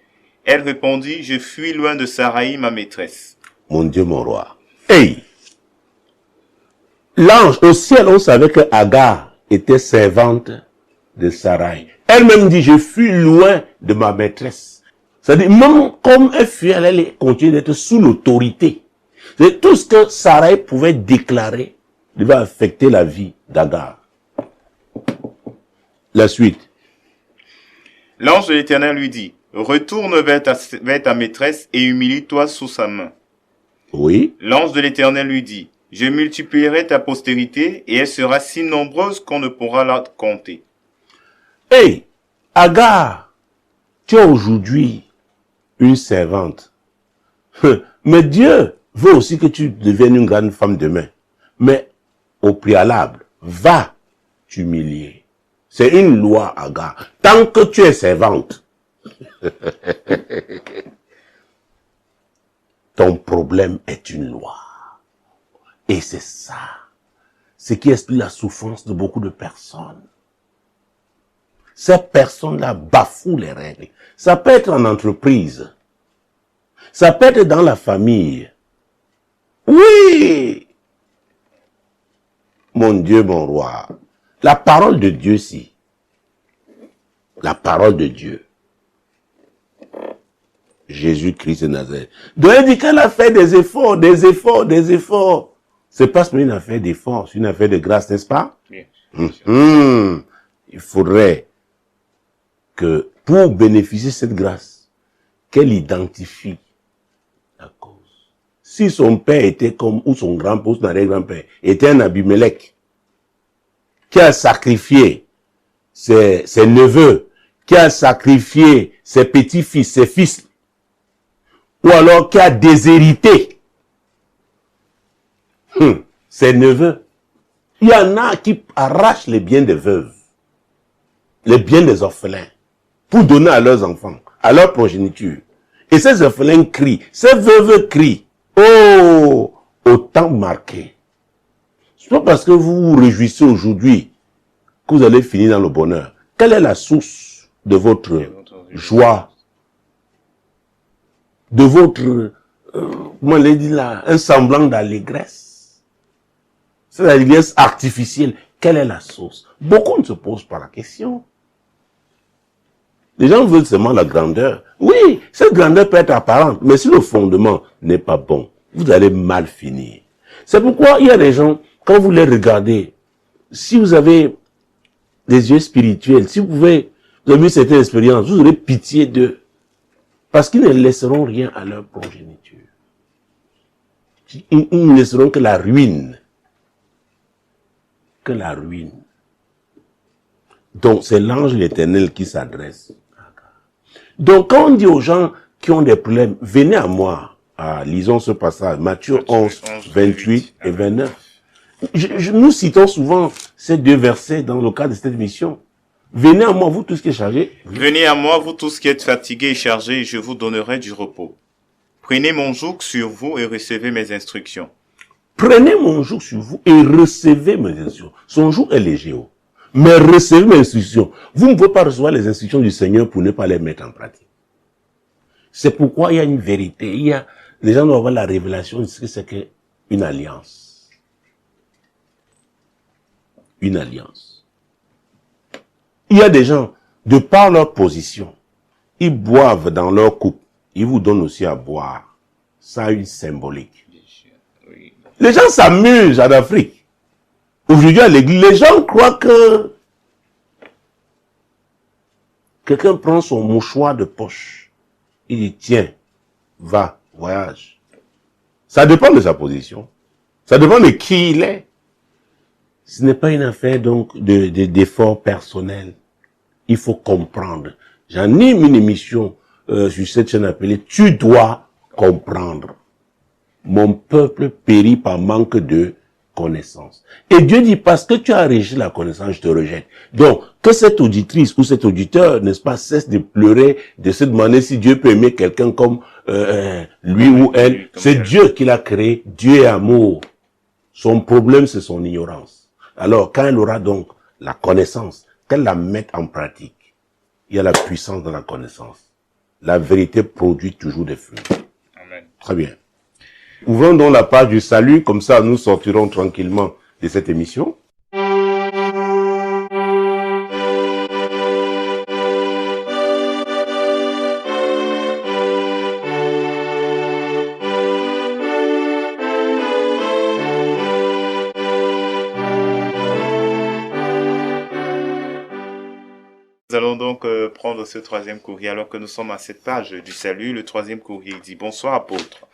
Elle répondit, je fuis loin de Saraï, ma maîtresse. Mon Dieu, mon roi. Hey! L'ange, au ciel, on savait que Agar était servante de Saraï. Elle-même dit, je fuis loin de ma maîtresse. C'est-à-dire, même comme elle fuit, elle allait continuer d'être sous l'autorité. C'est tout ce que Saraï pouvait déclarer devait affecter la vie d'Agar. La suite. L'ange de l'Éternel lui dit, retourne vers ta maîtresse et humilie-toi sous sa main. Oui. L'ange de l'Éternel lui dit, je multiplierai ta postérité et elle sera si nombreuse qu'on ne pourra la compter. Hey, Agar, tu es aujourd'hui une servante. Mais Dieu veut aussi que tu deviennes une grande femme demain. Mais au préalable, va t'humilier. C'est une loi, Agar. Tant que tu es servante, ton problème est une loi. Et c'est ça, ce qui explique la souffrance de beaucoup de personnes. Ces personnes-là bafouent les règles. Ça peut être en entreprise. Ça peut être dans la famille. Oui! Mon Dieu, mon roi. La parole de Dieu, si. La parole de Dieu. Jésus-Christ de Nazareth. Donc, elle dit qu'elle a fait des efforts. C'est pas seulement une affaire d'effort, c'est une affaire de grâce, n'est-ce pas? Bien. Il faudrait que, pour bénéficier de cette grâce, qu'elle identifie la cause. Si son père était comme, ou son grand-père, ou son arrière-grand-père, était un Abimelech, qui a sacrifié ses neveux, qui a sacrifié ses petits-fils, ses fils, ou alors qui a déshérité ses neveux. Il y en a qui arrachent les biens des veuves, les biens des orphelins, pour donner à leurs enfants, à leur progéniture. Et ces orphelins crient, ces veuves crient, oh, au temps marqué. C'est pas parce que vous vous réjouissez aujourd'hui que vous allez finir dans le bonheur. Quelle est la source de votre joie, de votre, comment on l'a dit là, un semblant d'allégresse? C'est l'allégresse artificielle. Quelle est la source? Beaucoup ne se posent pas la question. Les gens veulent seulement la grandeur. Oui, cette grandeur peut être apparente, mais si le fondement n'est pas bon, vous allez mal finir. C'est pourquoi il y a des gens, quand vous les regardez, si vous avez des yeux spirituels, si vous avez eu cette expérience, vous aurez pitié d'eux. Parce qu'ils ne laisseront rien à leur progéniture. Ils ne laisseront que la ruine. Que la ruine. Donc, c'est l'ange de l'Éternel qui s'adresse. Donc, quand on dit aux gens qui ont des problèmes, venez à moi. Lisons ce passage, Matthieu 11, 28 et 29. Nous citons souvent ces deux versets dans le cadre de cette mission. Venez à moi, vous tous qui êtes chargés. Venez à moi, vous tous qui êtes fatigués et chargés, et je vous donnerai du repos. Prenez mon joug sur vous et recevez mes instructions. Prenez mon joug sur vous et recevez mes instructions. Son joug est léger. Mais recevez mes instructions. Vous ne pouvez pas recevoir les instructions du Seigneur pour ne pas les mettre en pratique. C'est pourquoi il y a une vérité. Les gens doivent avoir la révélation de ce que c'est qu'une alliance. Une alliance. Il y a des gens, de par leur position, ils boivent dans leur coupe. Ils vous donnent aussi à boire. Ça a une symbolique. Oui. Les gens s'amusent en Afrique. Aujourd'hui à l'église, les gens croient que quelqu'un prend son mouchoir de poche. Il dit, tiens, va, voyage. Ça dépend de sa position. Ça dépend de qui il est. Ce n'est pas une affaire donc d'effort personnel. Il faut comprendre. J'anime une émission sur cette chaîne appelée « Tu dois comprendre ». Mon peuple périt par manque de connaissance. Et Dieu dit, parce que tu as rejeté la connaissance, je te rejette. Donc, que cette auditrice ou cet auditeur, n'est-ce pas, cesse de pleurer, de se demander si Dieu peut aimer quelqu'un comme lui ou elle. C'est Dieu qui l'a créé. Dieu est amour. Son problème, c'est son ignorance. Alors, quand elle aura donc la connaissance, qu'elle la mette en pratique, il y a la puissance de la connaissance. La vérité produit toujours des fruits. Amen. Très bien. Ouvrons donc la page du salut, comme ça nous sortirons tranquillement de cette émission. Nous allons donc prendre ce troisième courrier alors que nous sommes à cette page du salut. Le troisième courrier dit « Bonsoir apôtre.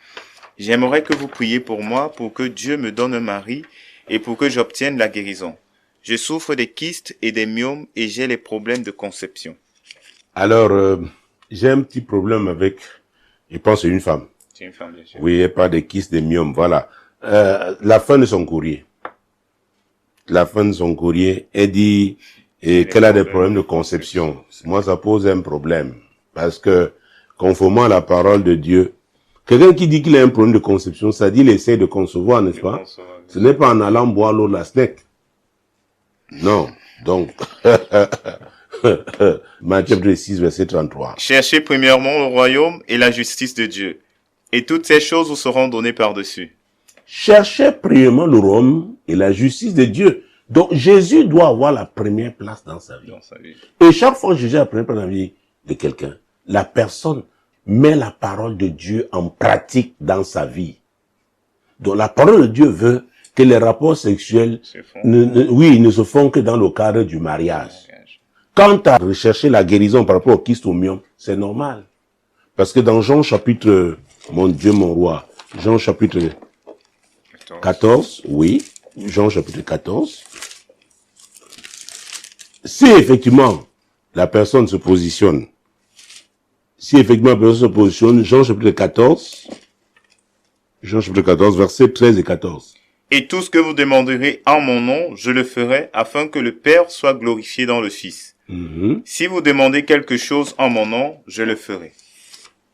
J'aimerais que vous priez pour moi pour que Dieu me donne un mari et pour que j'obtienne la guérison. Je souffre des kystes et des myomes et j'ai les problèmes de conception. » Alors, j'ai un petit problème avec, je pense, une femme. C'est une femme, bien sûr. Oui, pas des kystes, des myomes, voilà. La fin de son courrier. La fin de son courrier, elle dit qu'elle a des problèmes de conception. Moi, ça pose un problème. Parce que, conformément à la parole de Dieu, quelqu'un qui dit qu'il a un problème de conception, ça dit qu'il essaie de concevoir, n'est-ce pas? Ce n'est pas en allant boire l'eau de la snake. Non. Donc, Matthieu 6, verset 33. Cherchez premièrement le royaume et la justice de Dieu, et toutes ces choses vous seront données par-dessus. Cherchez premièrement le royaume et la justice de Dieu. Donc, Jésus doit avoir la première place dans sa vie. Dans sa vie. Et chaque fois que Jésus a la première place dans la vie de quelqu'un, la personne met la parole de Dieu en pratique dans sa vie. Donc, la parole de Dieu veut que les rapports sexuels ne se font que dans le cadre du mariage. Quant à rechercher la guérison par rapport au kyste au myome, c'est normal. Parce que dans Jean chapitre, mon Dieu, mon roi, Jean chapitre 14, oui, Jean chapitre 14, si effectivement la personne se positionne, Jean chapitre 14, versets 13 et 14. Et tout ce que vous demanderez en mon nom, je le ferai, afin que le Père soit glorifié dans le Fils. Si vous demandez quelque chose en mon nom, je le ferai.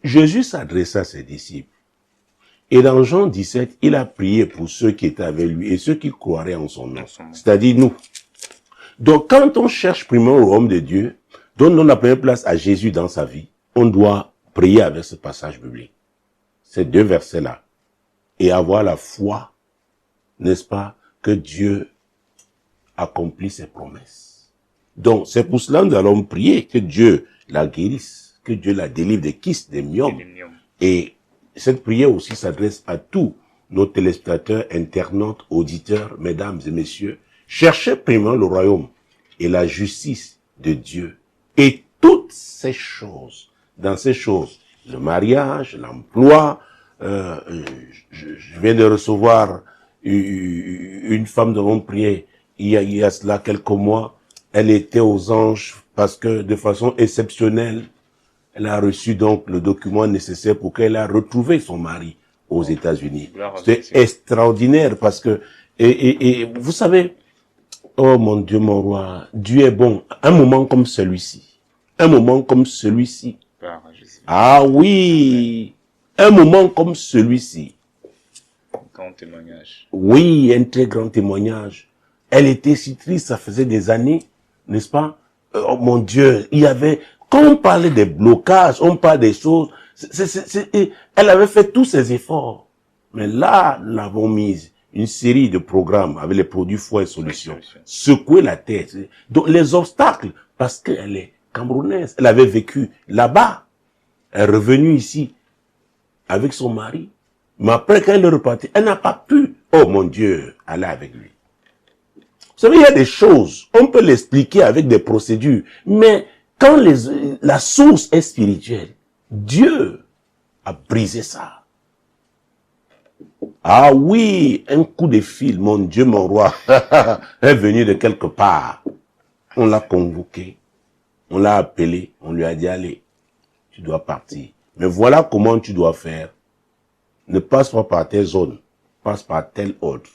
Jésus s'adressa à ses disciples. Et dans Jean 17, il a prié pour ceux qui étaient avec lui et ceux qui croiraient en son nom. C'est-à-dire nous. Donc quand on cherche premièrement le royaume de Dieu, donne la première place à Jésus dans sa vie, on doit prier avec ce passage biblique. Ces deux versets-là. Et avoir la foi, n'est-ce pas, que Dieu accomplit ses promesses. Donc, c'est pour cela que nous allons prier que Dieu la guérisse, que Dieu la délivre des kystes, des myomes. Et cette prière aussi s'adresse à tous nos téléspectateurs, internautes, auditeurs, mesdames et messieurs. Cherchez premièrement le royaume et la justice de Dieu. Et toutes ces choses, dans ces choses, le mariage, l'emploi, je viens de recevoir une femme dont on priait il y a cela quelques mois. Elle était aux anges parce que de façon exceptionnelle, elle a reçu donc le document nécessaire pour qu'elle a retrouvé son mari aux États-Unis. C'est extraordinaire parce que, et vous savez, oh mon Dieu, mon roi, Dieu est bon. Un moment comme celui-ci. Un moment comme celui-ci. Ah oui, un moment comme celui-ci. Grand témoignage. Oui, un très grand témoignage. Elle était si triste, ça faisait des années. n'est-ce pas? Oh mon Dieu, il y avait, quand on parlait des blocages, on parle des choses, elle avait fait tous ses efforts. Mais là, nous l'avons mise une série de programmes avec les produits Foi et Solutions. Secouer la tête. Donc les obstacles, parce qu'elle est camerounaise, elle avait vécu là-bas. Elle est revenue ici avec son mari. Mais après, quand elle est repartie, elle n'a pas pu, oh mon Dieu, aller avec lui. Vous savez, il y a des choses, on peut l'expliquer avec des procédures, mais quand la source est spirituelle, Dieu a brisé ça. Ah oui, un coup de fil, mon Dieu, mon roi, est venu de quelque part. On l'a convoqué, on l'a appelé, on lui a dit, allez, tu dois partir. Mais voilà comment tu dois faire. Ne passe pas par telle zone, passe par tel autre.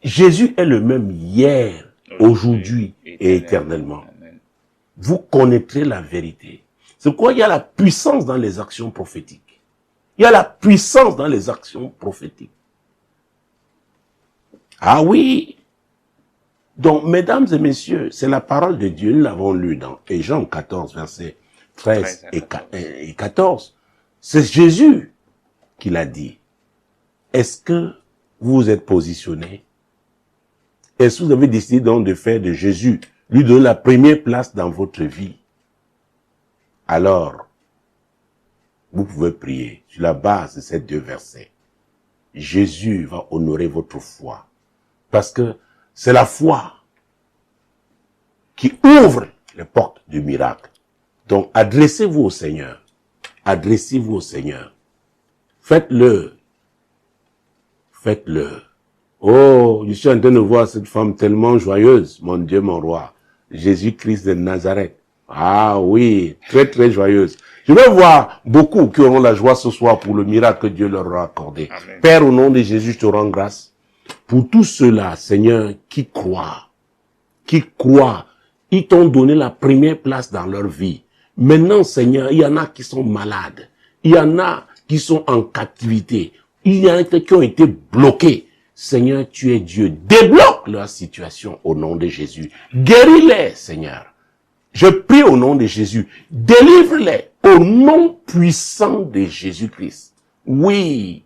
Jésus est le même hier, aujourd'hui et éternellement. Vous connaîtrez la vérité. C'est pourquoi il y a la puissance dans les actions prophétiques. Il y a la puissance dans les actions prophétiques. Ah oui. Donc, mesdames et messieurs, c'est la parole de Dieu. Nous l'avons lu dans Jean 14, versets 13 et 14. C'est Jésus qui l'a dit. Est-ce que vous vous êtes positionné? Est-ce que vous avez décidé donc de faire de Jésus, lui donner la première place dans votre vie? Alors, vous pouvez prier sur la base de ces deux versets. Jésus va honorer votre foi. Parce que c'est la foi qui ouvre les portes du miracle. Donc, adressez-vous au Seigneur. Adressez-vous au Seigneur. Faites-le. Faites-le. Oh, je suis en train de voir cette femme tellement joyeuse, mon Dieu, mon roi. Jésus-Christ de Nazareth. Ah oui, très très joyeuse. Je vais voir beaucoup qui auront la joie ce soir pour le miracle que Dieu leur a accordé. Amen. Père, au nom de Jésus, je te rends grâce pour tous ceux-là, Seigneur, qui croient. Ils t'ont donné la première place dans leur vie. Maintenant, Seigneur, il y en a qui sont malades. Il y en a qui sont en captivité. Il y en a qui ont été bloqués. Seigneur, tu es Dieu. Débloque leur situation au nom de Jésus. Guéris-les, Seigneur. Je prie au nom de Jésus. Délivre-les au nom puissant de Jésus-Christ. Oui.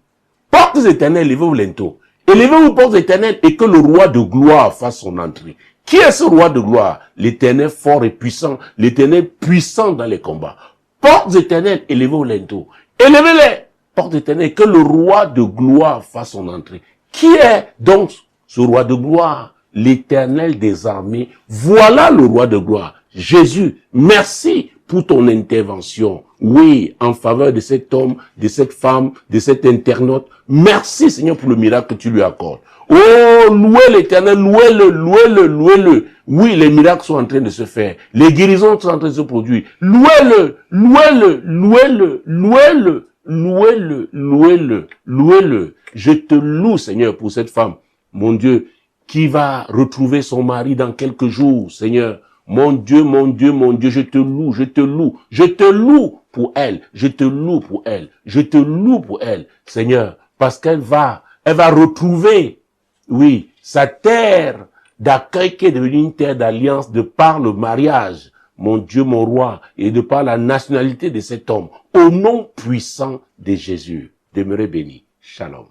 Portes éternelles, élevez-vous bientôt. Élevez-vous, portes éternelles, et que le roi de gloire fasse son entrée. Qui est ce roi de gloire? L'Éternel fort et puissant. L'Éternel puissant dans les combats. Portes éternelles, élevez-vous bientôt. Élevez-les. Portes éternelles, que le roi de gloire fasse son entrée. Qui est donc ce roi de gloire? L'Éternel des armées. Voilà le roi de gloire. Jésus, merci pour ton intervention. Oui, en faveur de cet homme, de cette femme, de cet internaute. Merci, Seigneur, pour le miracle que tu lui accordes. Oh, louez l'Éternel, louez-le, louez-le, louez-le. Oui, les miracles sont en train de se faire. Les guérisons sont en train de se produire. Louez-le, louez-le, louez-le, louez-le, louez-le, louez-le, louez-le. Je te loue, Seigneur, pour cette femme, mon Dieu, qui va retrouver son mari dans quelques jours, Seigneur. Mon Dieu, mon Dieu, mon Dieu, je te loue, je te loue, je te loue pour elle, je te loue pour elle, je te loue pour elle, Seigneur, parce qu'elle va retrouver, oui, sa terre d'accueil qui est devenue une terre d'alliance de par le mariage, mon Dieu, mon roi, et de par la nationalité de cet homme, au nom puissant de Jésus. Demeurez bénis. Shalom.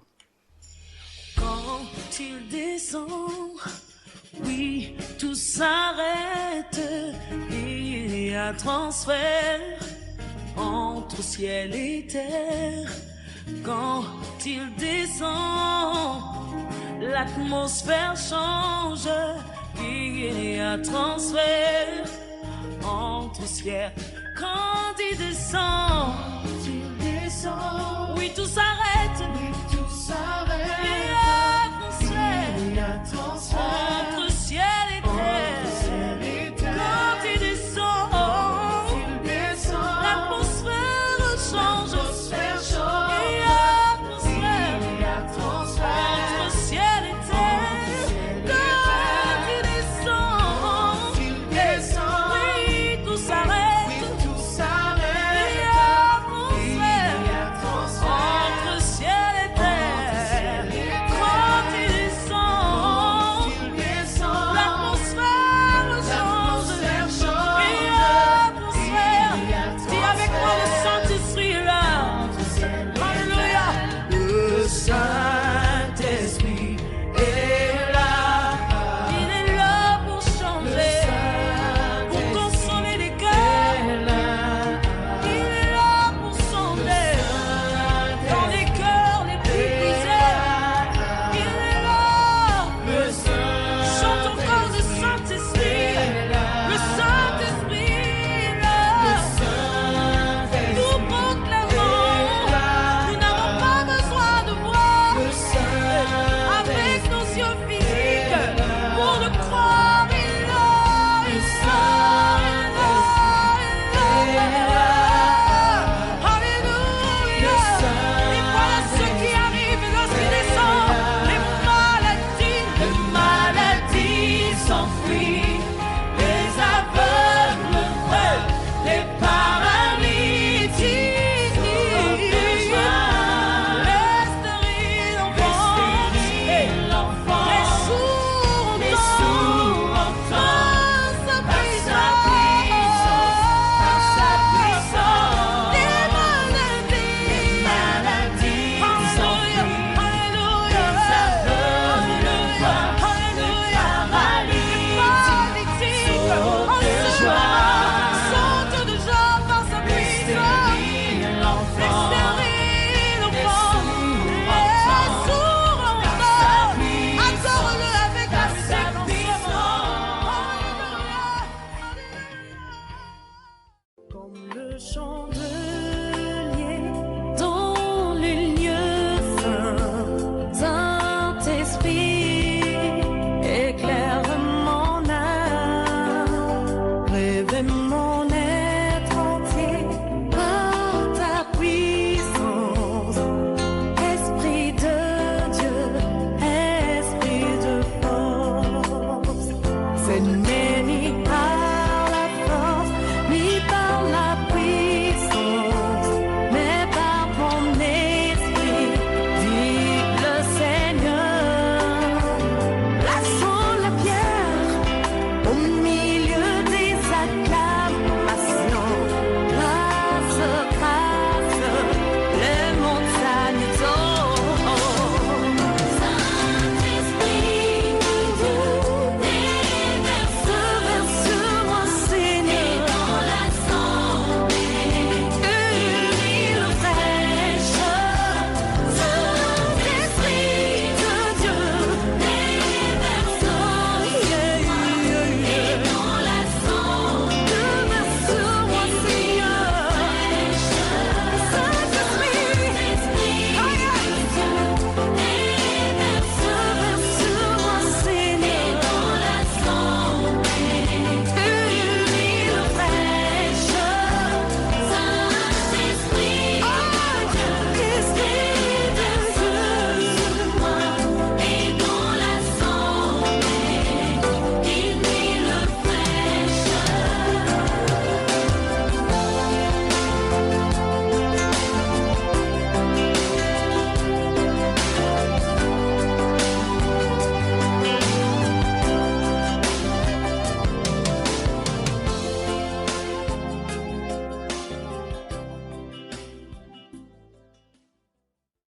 Quand il descend, oui, tout s'arrête, il y a transfert entre ciel et terre. Quand il descend, l'atmosphère change, il y a transfert entre ciel. Quand il descend, oui, tout s'arrête.